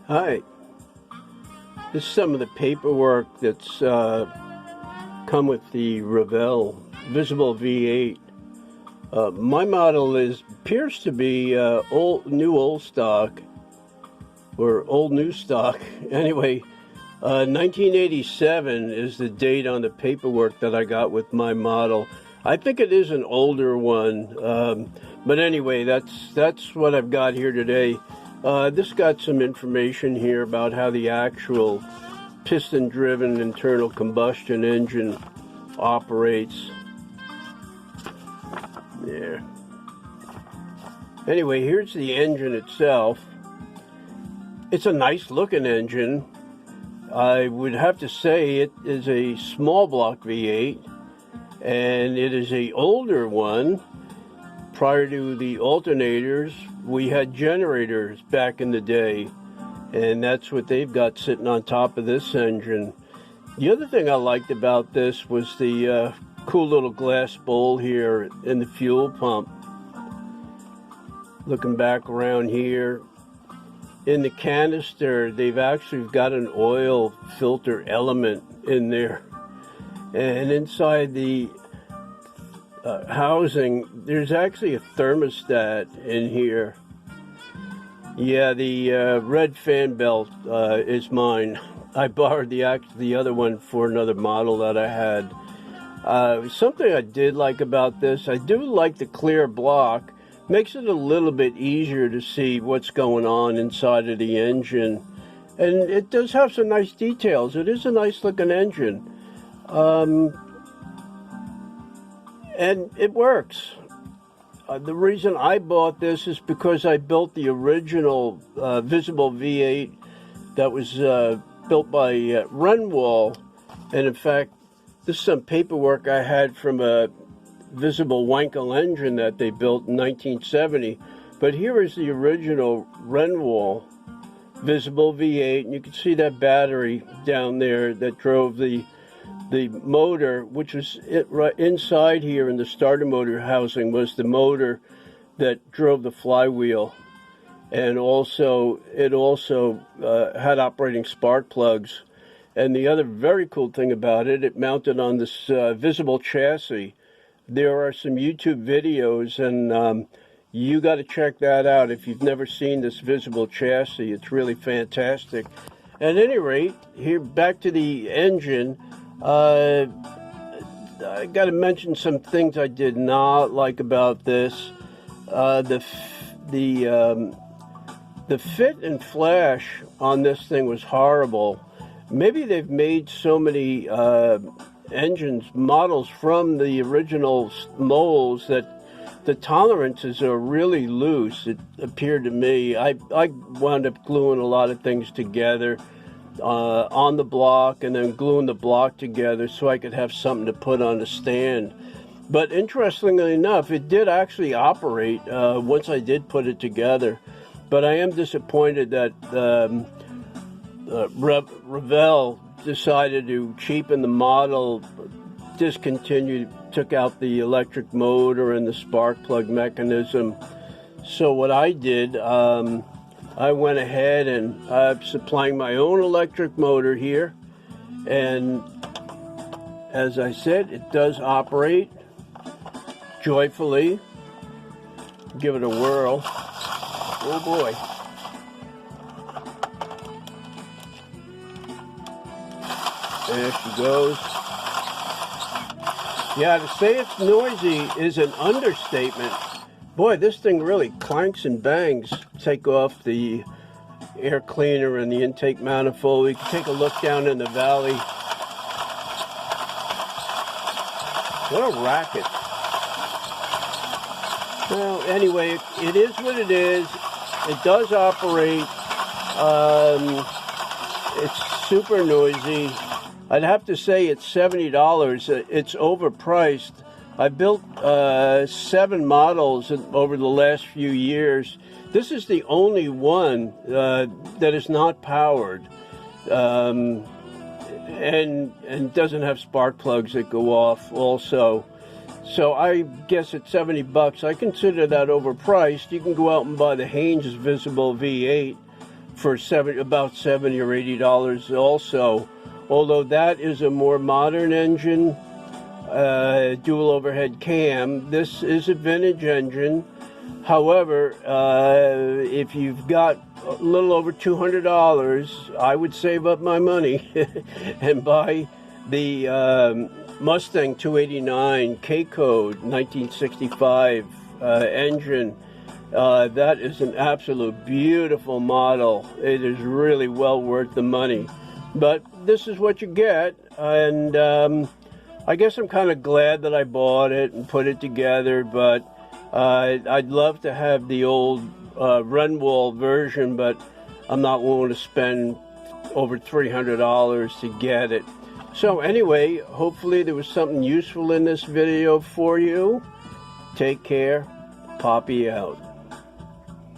Hi, this is some of the paperwork that's come with the Revell Visible V8. My model appears to be old stock, or old new stock. Anyway, 1987 is the date on the paperwork that I got with my model. I think it is an older one, but anyway, that's what I've got here today. This got some information here about how the actual piston-driven internal combustion engine operates. There. Anyway, here's the engine itself. It's a nice-looking engine. I would have to say it is a small block V8, and it is an older one. Prior to the alternators, we had generators back in the day, and that's what they've got sitting on top of this engine. The other thing I liked about this was the cool little glass bowl here in the fuel pump. Looking back around here, in the canister, they've actually got an oil filter element in there. And inside the housing, there's actually a thermostat in here. Yeah, the red fan belt is mine. I borrowed the other one for another model that I had. Something I did like about this, I do like the clear block. Makes it a little bit easier to see what's going on inside of the engine. And it does have some nice details. It is a nice looking engine. And it works. The reason I bought this is because I built the original Visible V8 that was built by Renwal. And in fact, this is some paperwork I had from a Visible Wankel engine that they built in 1970. But here is the original Renwal Visible V8. And you can see that battery down there that drove the motor, which was right inside here in the starter motor housing, was the motor that drove the flywheel. And also, it had operating spark plugs. And the other very cool thing about it, it mounted on this visible chassis. There are some YouTube videos, and you got to check that out if you've never seen this visible chassis. It's really fantastic. At any rate, here back to the engine. I got to mention some things I did not like about this. The fit and flash on this thing was horrible. Maybe they've made so many models from the original molds that the tolerances are really loose, it appeared to me. I wound up gluing a lot of things together on the block, and then gluing the block together so I could have something to put on the stand. But interestingly enough, it did actually operate once I did put it together. But I am disappointed that Revell decided to cheapen the model, took out the electric motor and the spark plug mechanism. So what I did, I went ahead and I'm supplying my own electric motor here. And as I said, it does operate joyfully. Give it a whirl. Oh boy. There she goes. Yeah, to say it's noisy is an understatement. Boy, this thing really clanks and bangs. Take off the air cleaner and the intake manifold. We can take a look down in the valley. What a racket. Well, anyway, it is what it is. It does operate. It's super noisy. I'd have to say it's $70. It's overpriced. I built 7 models over the last few years. This is the only one that is not powered and doesn't have spark plugs that go off also. So I guess at $70, I consider that overpriced. You can go out and buy the Visible V8 for about $70 or $80 also. Although that is a more modern engine, dual overhead cam. This is a vintage engine. However, if you've got a little over $200, I would save up my money and buy the Mustang 289 K-Code 1965 engine. That is an absolute beautiful model. It is really well worth the money. But this is what you get, and I guess I'm kind of glad that I bought it and put it together, but I'd love to have the old Renwal version, but I'm not willing to spend over $300 to get it. So anyway, hopefully there was something useful in this video for you. Take care. Poppy out.